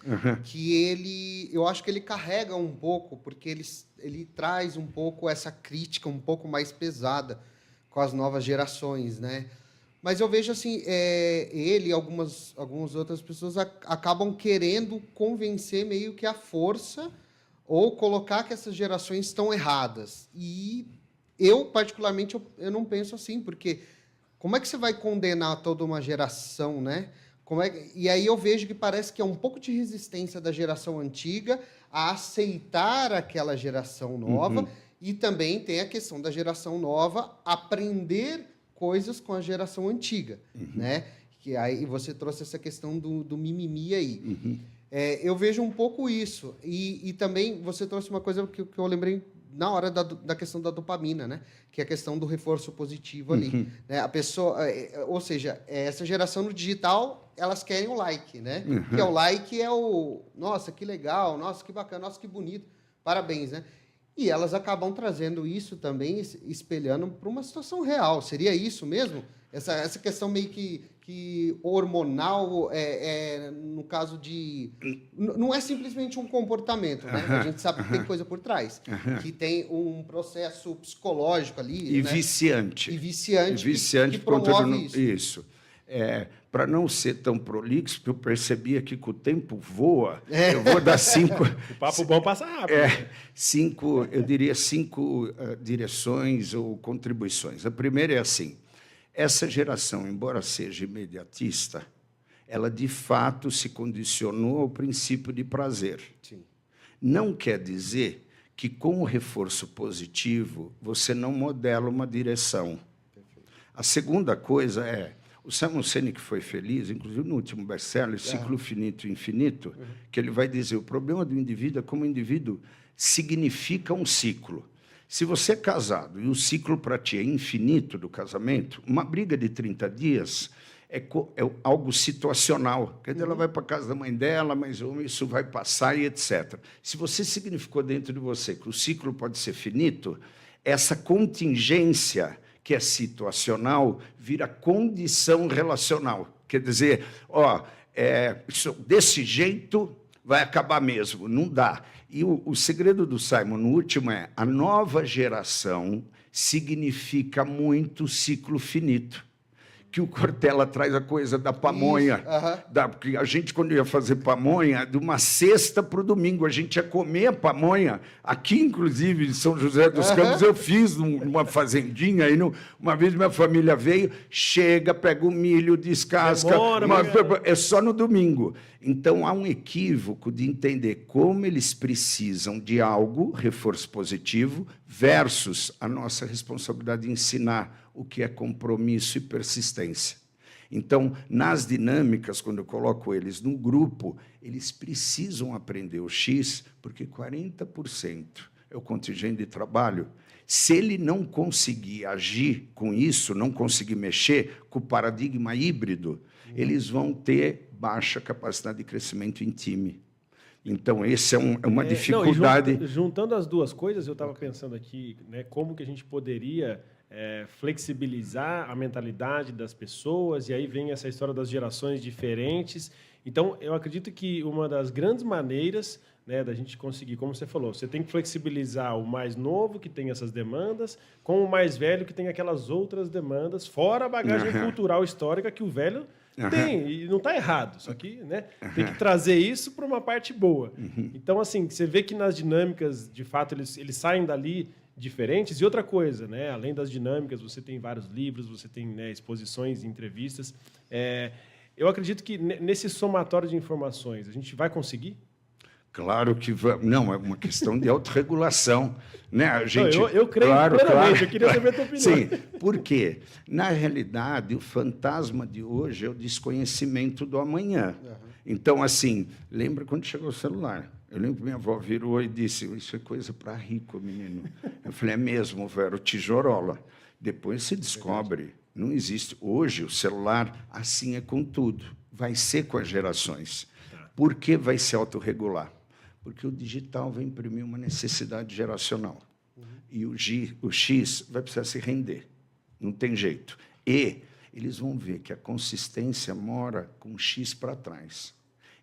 que eu acho que ele carrega um pouco, porque ele traz um pouco essa crítica um pouco mais pesada com as novas gerações, né? Mas eu vejo assim, ele e algumas outras pessoas acabam querendo convencer meio que à força ou colocar que essas gerações estão erradas. E eu, particularmente, eu não penso assim, porque como é que você vai condenar toda uma geração, né? E aí eu vejo que parece que é um pouco de resistência da geração antiga a aceitar aquela geração nova, e também tem a questão da geração nova aprender coisas com a geração antiga, né? Que aí você trouxe essa questão do mimimi aí. Eu vejo um pouco isso. E também você trouxe uma coisa que eu lembrei na hora da questão da dopamina, né? Que é a questão do reforço positivo ali. Né? A pessoa, ou seja, essa geração no digital, elas querem o like, né? Que é o like, nossa, que legal, nossa, que bacana, nossa, que bonito, parabéns, né? E elas acabam trazendo isso também, espelhando para uma situação real. Seria isso mesmo? Essa questão meio que hormonal, no caso de... Não é simplesmente um comportamento, né? A gente sabe que tem coisa por trás. Que tem um processo psicológico ali. E né? viciante. E viciante que promove isso. Isso. Para não ser tão prolixo, porque eu percebi aqui que o tempo voa, eu vou dar 5... O papo bom passa rápido. Eu diria 5 direções ou contribuições. A primeira é assim: essa geração, embora seja imediatista, ela, de fato, se condicionou ao princípio de prazer. Sim. Não quer dizer que, com o reforço positivo, você não modela uma direção. Perfeito. A segunda coisa é, o Simon Sinek foi feliz, inclusive no último best-seller, Ciclo Finito e Infinito, que ele vai dizer, o problema do indivíduo é como o indivíduo significa um ciclo. Se você é casado e o ciclo para ti é infinito do casamento, uma briga de 30 dias é algo situacional. Quer dizer, ela vai para a casa da mãe dela, mas isso vai passar e etc. Se você significou dentro de você que o ciclo pode ser finito, essa contingência que é situacional vira condição relacional. Quer dizer, desse jeito vai acabar mesmo, não dá. E o segredo do Simon, no último, é a nova geração significa muito ciclo finito. Que o Cortella traz a coisa da pamonha. Porque a gente, quando ia fazer pamonha, de uma sexta para o domingo, a gente ia comer a pamonha. Aqui, inclusive, em São José dos Campos, eu fiz numa fazendinha. Aí, uma vez minha família veio, chega, pega o milho, descasca. É só no domingo. Então, há um equívoco de entender como eles precisam de algo, reforço positivo, versus a nossa responsabilidade de ensinar o que é compromisso e persistência. Então, nas dinâmicas, quando eu coloco eles no grupo, eles precisam aprender o X, porque 40% é o contingente de trabalho. Se ele não conseguir agir com isso, não conseguir mexer com o paradigma híbrido, eles vão ter baixa capacidade de crescimento em time. Então, esse é uma dificuldade. Juntando as duas coisas, eu estava pensando aqui, né, como que a gente poderia flexibilizar a mentalidade das pessoas, e aí vem essa história das gerações diferentes. Então, eu acredito que uma das grandes maneiras, né, da gente conseguir, como você falou, você tem que flexibilizar o mais novo, que tem essas demandas, com o mais velho, que tem aquelas outras demandas, fora a bagagem cultural histórica que o velho tem, e não está errado, só que, né, tem que trazer isso para uma parte boa. Então, assim, você vê que nas dinâmicas, de fato, eles saem dali diferentes. E outra coisa, né, além das dinâmicas, você tem vários livros, você tem, né, exposições, entrevistas. Eu acredito que nesse somatório de informações, a gente vai conseguir? Claro que vamos. Não, é uma questão de autorregulação. Né? A gente, eu creio plenamente, eu queria saber a tua opinião. Sim, por quê? Na realidade, o fantasma de hoje é o desconhecimento do amanhã. Então, assim, lembra quando chegou o celular? Eu lembro que minha avó virou e disse, isso é coisa para rico, menino. Eu falei, é mesmo, Vero, tijorola. Depois se descobre, não existe. Hoje, o celular, assim é com tudo. Vai ser com as gerações. Por que vai se autorregular? Porque o digital vai imprimir uma necessidade geracional. E o X vai precisar se render. Não tem jeito. E eles vão ver que a consistência mora com X para trás.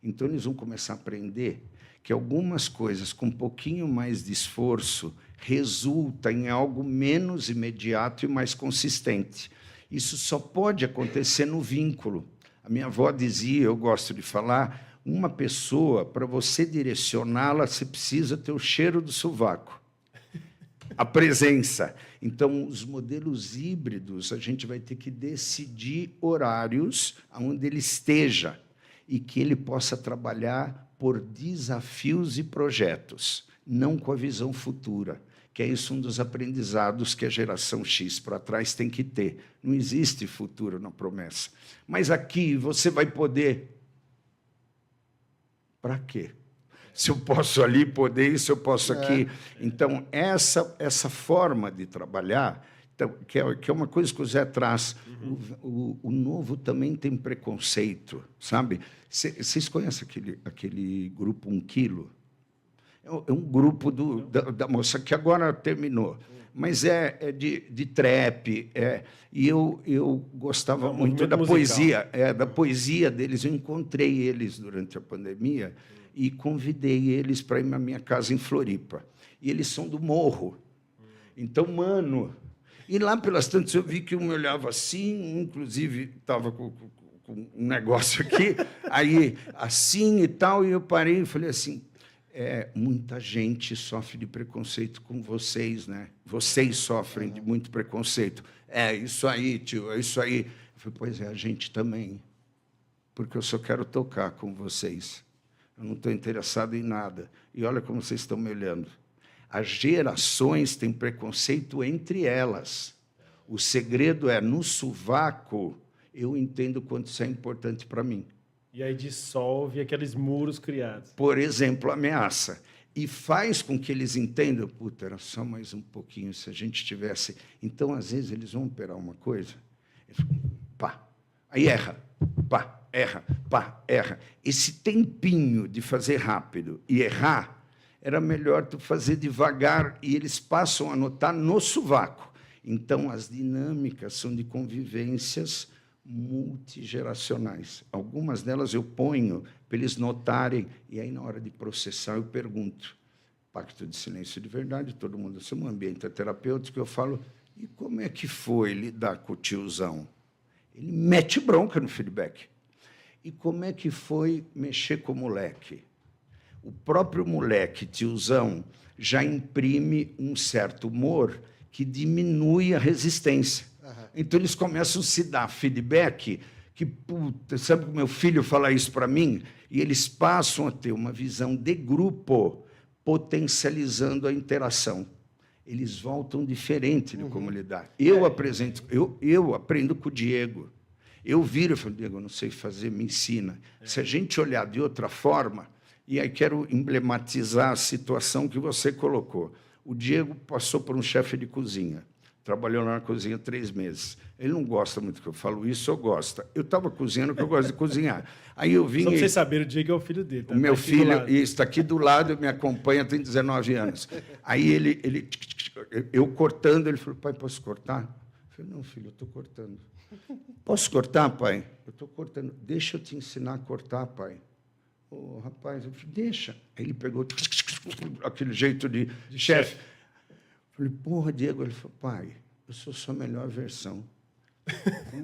Então, eles vão começar a aprender que algumas coisas com um pouquinho mais de esforço resulta em algo menos imediato e mais consistente. Isso só pode acontecer no vínculo. A minha avó dizia, eu gosto de falar, uma pessoa, para você direcioná-la, você precisa ter o cheiro do sovaco, a presença. Então, os modelos híbridos, a gente vai ter que decidir horários onde ele esteja e que ele possa trabalhar por desafios e projetos, não com a visão futura, que é isso um dos aprendizados que a geração X para trás tem que ter. Não existe futuro na promessa. Mas aqui você vai poder... Para quê? Se eu posso ali poder, se eu posso aqui. Então, essa forma de trabalhar, então, que é uma coisa que o Zé traz, o novo também tem preconceito, sabe? Vocês conhecem aquele grupo 1 Quilo? É um grupo da moça que agora terminou, mas é de trap. E eu gostava muito da poesia, da poesia deles. Eu encontrei eles durante a pandemia e convidei eles para ir na minha casa em Floripa. E eles são do Morro. Então, mano... E lá pelas tantas eu vi que um me olhava assim, inclusive estava com um negócio aqui, aí assim e tal, e eu parei e falei assim, muita gente sofre de preconceito com vocês, né? Vocês sofrem de muito preconceito. É isso aí, tio, é isso aí. Eu falei, pois é, a gente também. porque eu só quero tocar com vocês. Eu não estou interessado em nada. E olha como vocês estão me olhando. As gerações têm preconceito entre elas. O segredo é, no sovaco, eu entendo quanto isso é importante para mim. E aí dissolve aqueles muros criados. Por exemplo, ameaça. E faz com que eles entendam, puta, era só mais um pouquinho, se a gente tivesse... Então, às vezes, eles vão operar uma coisa, pá, aí erra, pá, erra, pá, erra. Esse tempinho de fazer rápido e errar, era melhor tu fazer devagar, e eles passam a notar no sovaco. Então, as dinâmicas são de convivências multigeracionais. Algumas delas eu ponho para eles notarem, e aí, na hora de processar, eu pergunto, pacto de silêncio de verdade, todo mundo, isso é um ambiente terapêutico, eu falo, e como é que foi lidar com o tiozão? Ele mete bronca no feedback. E como é que foi mexer com o moleque? O próprio moleque, tiozão, já imprime um certo humor que diminui a resistência. Então, eles começam a se dar feedback que, puta, sabe que meu filho fala isso para mim? E eles passam a ter uma visão de grupo, potencializando a interação. Eles voltam diferente de como lidar. Eu aprendo com o Diego. Eu viro e falo, Diego, eu não sei fazer, me ensina. Se a gente olhar de outra forma, e aí quero emblematizar a situação que você colocou. O Diego passou por um chefe de cozinha. Trabalhou lá na cozinha 3 meses. Ele não gosta muito que eu falo isso, eu gosto. Eu estava cozinhando porque eu gosto de cozinhar. Aí eu vim... Só para vocês saberem, o Diego é o filho dele. Tá? O meu filho está aqui do lado, me acompanha, tem 19 anos. Aí eu cortando, ele falou, pai, posso cortar? Eu falei, não, filho, eu estou cortando. Posso cortar, pai? Eu estou cortando. Deixa eu te ensinar a cortar, pai. Ô, rapaz, eu falei, deixa. Aí ele pegou aquele jeito de chefe. Falei, porra, Diego. Ele falou, pai, eu sou sua melhor versão.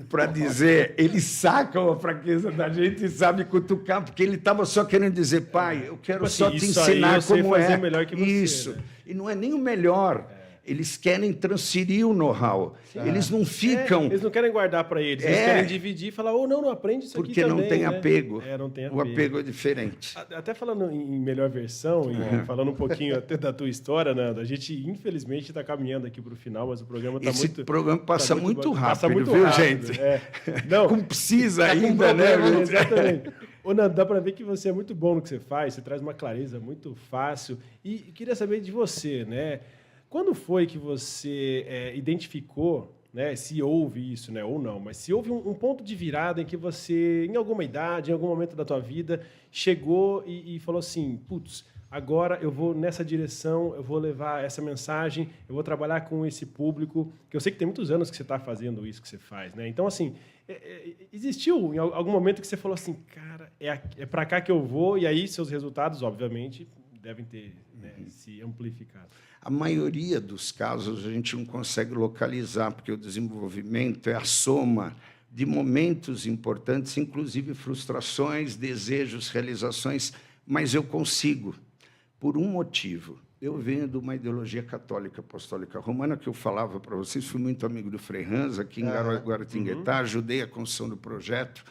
Para dizer, eles sacam a fraqueza da gente e sabem cutucar, porque ele estava só querendo dizer, pai, eu quero só te ensinar como é. Melhor que você, isso. Né? E não é nem o melhor. Eles querem transferir o know-how. Eles não ficam... eles não querem guardar para eles. Eles querem dividir e falar, não aprende isso aqui também. Porque não tem apego. Não tem apego. O apego é diferente. Até falando em melhor versão, e falando um pouquinho até da tua história, Nando, a gente, infelizmente, está caminhando aqui para o final, mas o programa está muito... Esse programa passa muito rápido, passa muito viu, rápido, gente? Não, como precisa ainda, um problema, né? Exatamente. Ô, Nando, dá para ver que você é muito bom no que você faz, você traz uma clareza muito fácil. E queria saber de você, né? Quando foi que você identificou, né, se houve isso, né, ou não, mas se houve um ponto de virada em que você, em alguma idade, em algum momento da tua vida, chegou e falou assim, putz, agora eu vou nessa direção, eu vou levar essa mensagem, eu vou trabalhar com esse público, que eu sei que tem muitos anos que você está fazendo isso que você faz, né? Então, assim, existiu em algum momento que você falou assim, cara, é para cá que eu vou, e aí seus resultados, obviamente, devem ter se amplificado. A maioria dos casos a gente não consegue localizar, porque o desenvolvimento é a soma de momentos importantes, inclusive frustrações, desejos, realizações, mas eu consigo, por um motivo. Eu venho de uma ideologia católica apostólica romana, que eu falava para vocês, fui muito amigo do Frei Hans, aqui em Guaratinguetá, ajudei a construção do projeto,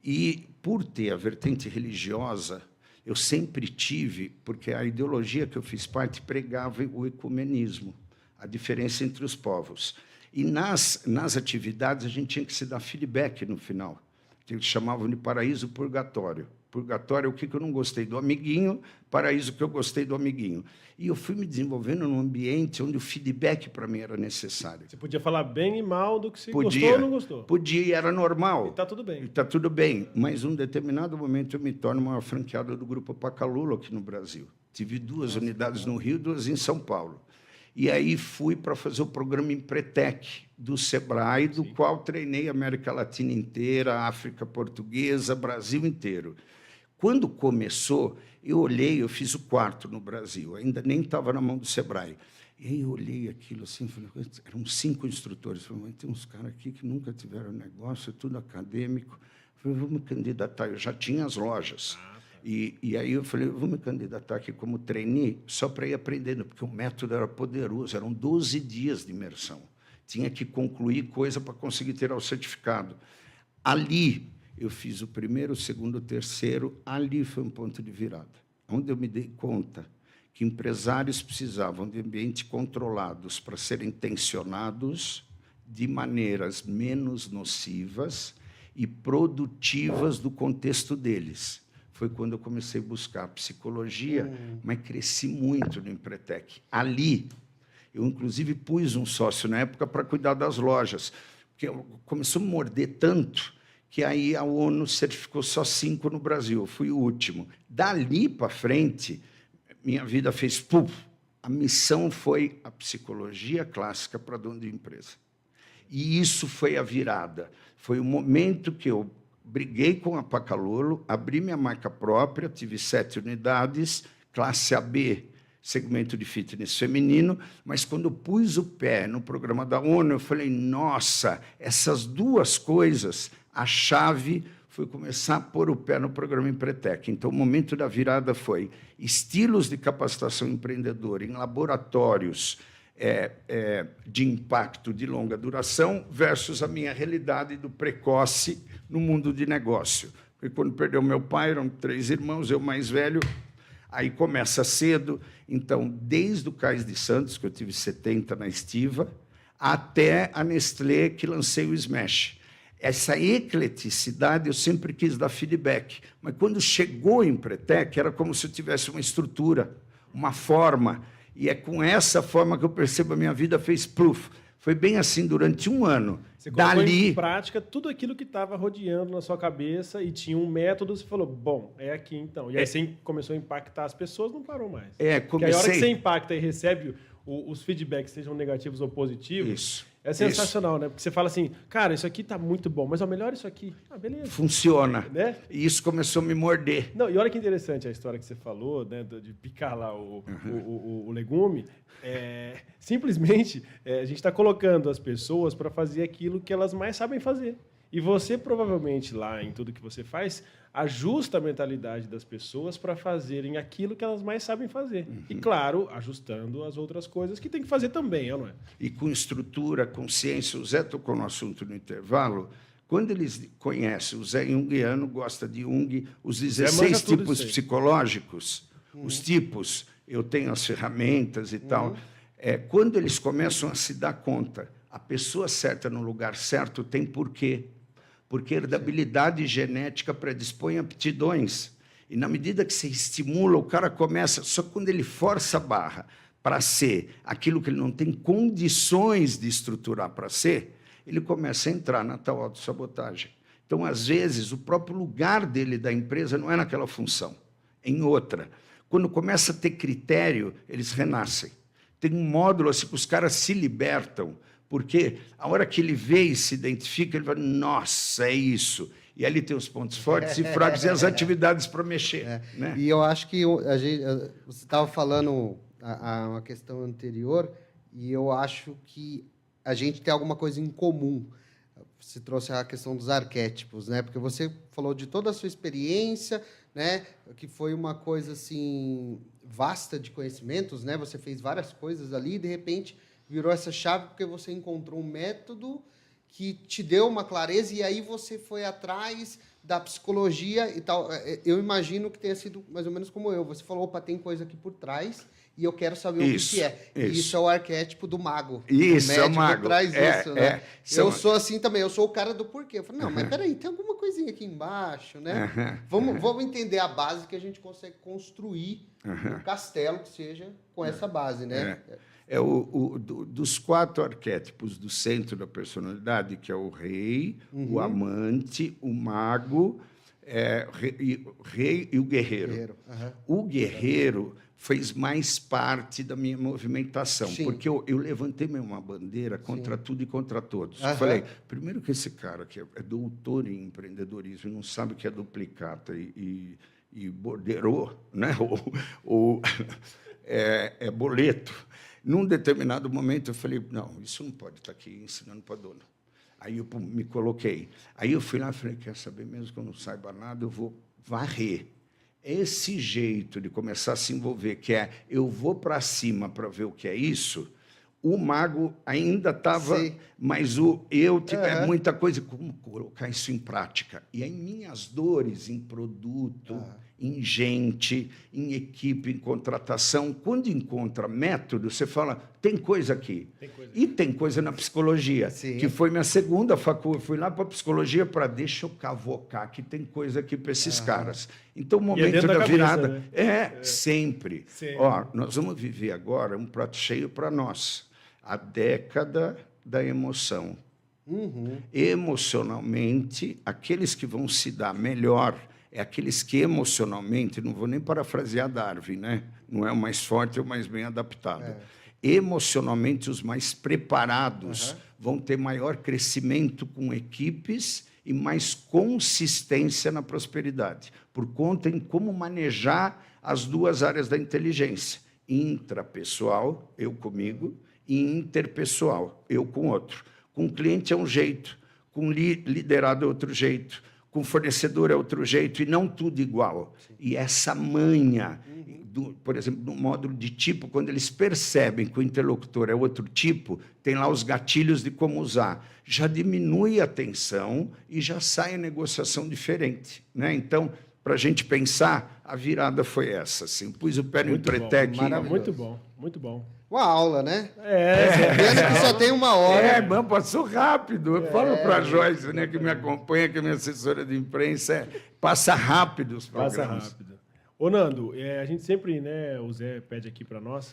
e por ter a vertente religiosa, eu sempre tive, porque a ideologia que eu fiz parte pregava o ecumenismo, a diferença entre os povos. E nas atividades a gente tinha que se dar feedback no final, que eles chamavam de paraíso purgatório. Purgatório é o que eu não gostei do amiguinho, paraíso que eu gostei do amiguinho. E eu fui me desenvolvendo num ambiente onde o feedback para mim era necessário. Você podia falar bem e mal do que você gostou ou não gostou. Podia, e era normal. E está tudo bem. Está tudo bem. Mas, em um determinado momento, eu me torno uma franqueada do Grupo Pacalulu aqui no Brasil. Tive 2 unidades no Rio, 2 em São Paulo. E aí fui para fazer o programa Empretec do Sebrae, do qual treinei a América Latina inteira, a África Portuguesa, Brasil inteiro. Quando começou, eu olhei, eu fiz o 4º no Brasil, ainda nem estava na mão do Sebrae. E aí eu olhei aquilo assim, falei, eram 5 instrutores. Falei, mas tem uns caras aqui que nunca tiveram negócio, é tudo acadêmico. Falei, vou me candidatar. Eu já tinha as lojas. E aí eu falei, vou me candidatar aqui como trainee, só para ir aprendendo, porque o método era poderoso, eram 12 dias de imersão. Tinha que concluir coisa para conseguir ter o certificado. Ali, eu fiz o primeiro, o segundo, o terceiro. Ali foi um ponto de virada, onde eu me dei conta que empresários precisavam de ambientes controlados para serem tensionados de maneiras menos nocivas e produtivas do contexto deles. Foi quando eu comecei a buscar psicologia, mas cresci muito no Empretec. Ali, eu, inclusive, pus um sócio na época para cuidar das lojas, porque começou a me morder tanto que aí a ONU certificou só 5 no Brasil. Eu fui o último. Dali para frente, minha vida fez puf. A missão foi a psicologia clássica para dono de empresa. E isso foi a virada. Foi o momento que eu briguei com a Pacalolo, abri minha marca própria, tive 7 unidades, classe AB, segmento de fitness feminino, mas quando eu pus o pé no programa da ONU, eu falei, nossa, essas duas coisas, a chave foi começar a pôr o pé no programa Empretec. Então, o momento da virada foi estilos de capacitação empreendedora em laboratórios de impacto de longa duração versus a minha realidade do precoce no mundo de negócio. Porque quando perdeu meu pai, eram 3 irmãos, eu mais velho, aí começa cedo. Então, desde o Cais de Santos, que eu tive 70 na estiva, até a Nestlé, que lancei o Smash. Essa ecleticidade eu sempre quis dar feedback, mas quando chegou em Empretec, era como se eu tivesse uma estrutura, uma forma, e é com essa forma que eu percebo a minha vida fez proof. Foi bem assim durante um ano. Você colocou em prática tudo aquilo que estava rodeando na sua cabeça e tinha um método, você falou, bom, é aqui então. E aí você começou a impactar as pessoas, não parou mais. Comecei... Porque a hora que você impacta e recebe os feedbacks, sejam negativos ou positivos, é sensacional, né? Porque você fala assim, cara, isso aqui tá muito bom, mas é melhor isso aqui. Ah, beleza. Funciona. Né? E isso começou a me morder. Não, e olha que interessante a história que você falou, né, de picar lá o legume. Simplesmente, a gente está colocando as pessoas para fazer aquilo que elas mais sabem fazer. E você, provavelmente, lá em tudo que você faz, ajusta a mentalidade das pessoas para fazerem aquilo que elas mais sabem fazer. E, claro, ajustando as outras coisas que tem que fazer também, não é? E com estrutura, consciência. O Zé tocou no assunto no intervalo. Quando eles conhecem, o Zé Jungiano gosta de Jung, os 16 tipos psicológicos, os tipos, eu tenho as ferramentas e tal. Quando eles começam a se dar conta, a pessoa certa no lugar certo tem porquê. Porque a herdabilidade genética predispõe aptidões. E, na medida que você estimula, o cara começa... Só quando ele força a barra para ser aquilo que ele não tem condições de estruturar para ser, ele começa a entrar na tal autossabotagem. Então, às vezes, o próprio lugar dele da empresa não é naquela função, é em outra. Quando começa a ter critério, eles renascem. Tem um módulo assim que os caras se libertam, porque a hora que ele vê e se identifica, ele fala, nossa, é isso. E ali tem os pontos fortes e fracos e as atividades para mexer. Né? E eu acho que você estava falando uma questão anterior, e eu acho que a gente tem alguma coisa em comum. Você trouxe a questão dos arquétipos, né? Porque você falou de toda a sua experiência, né? Que foi uma coisa assim vasta de conhecimentos, né? Você fez várias coisas ali e, de repente, virou essa chave porque você encontrou um método que te deu uma clareza e aí você foi atrás da psicologia e tal. Eu imagino que tenha sido mais ou menos como eu. Você falou, opa, tem coisa aqui por trás e eu quero saber o que é. Isso é o arquétipo do mago. Isso, é o mago. Traz isso, né? Eu sou assim também, eu sou o cara do porquê. Eu falei, não, mas peraí, tem alguma coisinha aqui embaixo, né? Vamos entender a base que a gente consegue construir um castelo que seja com essa base, né? Dos 4 arquétipos do centro da personalidade, que é o rei, o amante, o mago, rei e o guerreiro. O guerreiro fez mais parte da minha movimentação, porque eu levantei uma bandeira contra tudo e contra todos. Eu falei, primeiro que esse cara que é doutor em empreendedorismo, não sabe o que é duplicata e borderô, né? ou é boleto. Num determinado momento, eu falei, não, isso não pode estar aqui ensinando para dono. Aí eu me coloquei. Aí eu fui lá e falei, quer saber, mesmo que eu não saiba nada, eu vou varrer. Esse jeito de começar a se envolver, que é, eu vou para cima para ver o que é isso, O Mago ainda estava, mas é muita coisa. Como colocar isso em prática? E aí, minhas dores em produto, em gente, em equipe, em contratação, quando encontra método, você fala, tem coisa aqui. E tem coisa na psicologia, que foi minha segunda faculdade. Fui lá para a psicologia para deixa eu cavocar, que tem coisa aqui para esses caras. Então, o momento da virada sempre. Ó, nós vamos viver agora um prato cheio para nós. A década da emoção. Emocionalmente, aqueles que vão se dar melhor é aqueles que emocionalmente, não vou nem parafrasear Darwin, né? Não é o mais forte, é o mais bem adaptado. Emocionalmente, os mais preparados vão ter maior crescimento com equipes e mais consistência na prosperidade, por conta em como manejar as duas áreas da inteligência, intrapessoal, eu comigo, e interpessoal, eu com outro. Com o cliente é um jeito, com liderado é outro jeito, com fornecedor é outro jeito, e não tudo igual. E essa manha, por exemplo, no módulo de tipo, quando eles percebem que o interlocutor é outro tipo, tem lá os gatilhos de como usar. Já diminui a tensão e já sai a negociação diferente, né? Então, para a gente pensar, a virada foi essa. Assim. Pus o pé no Empretec. Muito bom, muito bom. Uma aula, né? Pena que só tem uma hora. Mas passou rápido. Eu falo para a Joyce, né, que me acompanha, que é minha assessora de imprensa, passa rápido os programas. Passa rápido. Ô, Nando, a gente sempre, né, o Zé pede aqui para nós,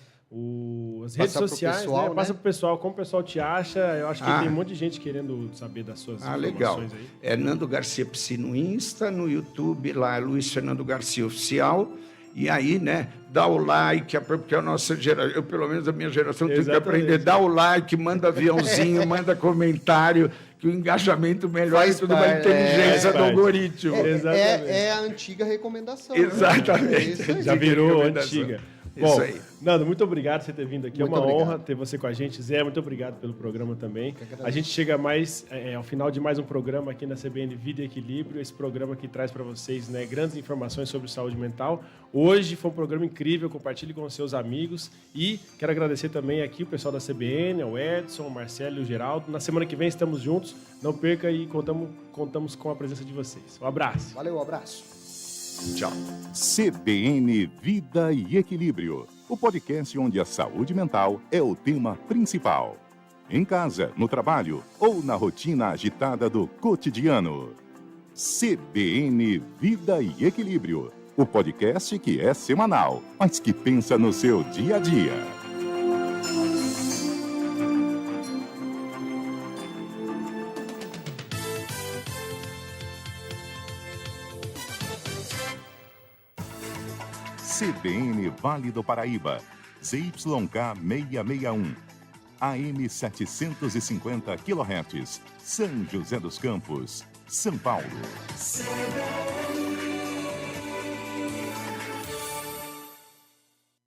as redes sociais, pessoal, né? Passa para o pessoal, como o pessoal te acha. Eu acho que tem um monte de gente querendo saber das suas informações legal. Aí. É Nando Garcia Psi no Insta, no YouTube, lá é Luiz Fernando Garcia Oficial. E aí, né, dá o like, porque a nossa geração, eu pelo menos a minha geração tem que aprender, dá o like, manda aviãozinho, manda comentário, que o engajamento melhora tudo uma inteligência do algoritmo. É a antiga recomendação. Exatamente. Né? Já virou antiga. Bom, isso aí. Nando, muito obrigado por você ter vindo aqui. Muito é uma obrigado. honra ter você com a gente. Zé, muito obrigado pelo programa também. A gente chega mais ao final de mais um programa aqui na CBN Vida e Equilíbrio, esse programa que traz para vocês, né, grandes informações sobre saúde mental. Hoje foi um programa incrível, compartilhe com os seus amigos e quero agradecer também aqui o pessoal da CBN, o Edson, o Marcelo e o Geraldo. Na semana que vem estamos juntos. Não perca e contamos com a presença de vocês. Um abraço. Valeu, um abraço. Tchau. CBN Vida e Equilíbrio, o podcast onde a saúde mental é o tema principal. Em casa, no trabalho ou na rotina agitada do cotidiano. CBN Vida e Equilíbrio, o podcast que é semanal, mas que pensa no seu dia a dia. CBN Vale do Paraíba, ZYK 661, AM 750 kHz, São José dos Campos, São Paulo.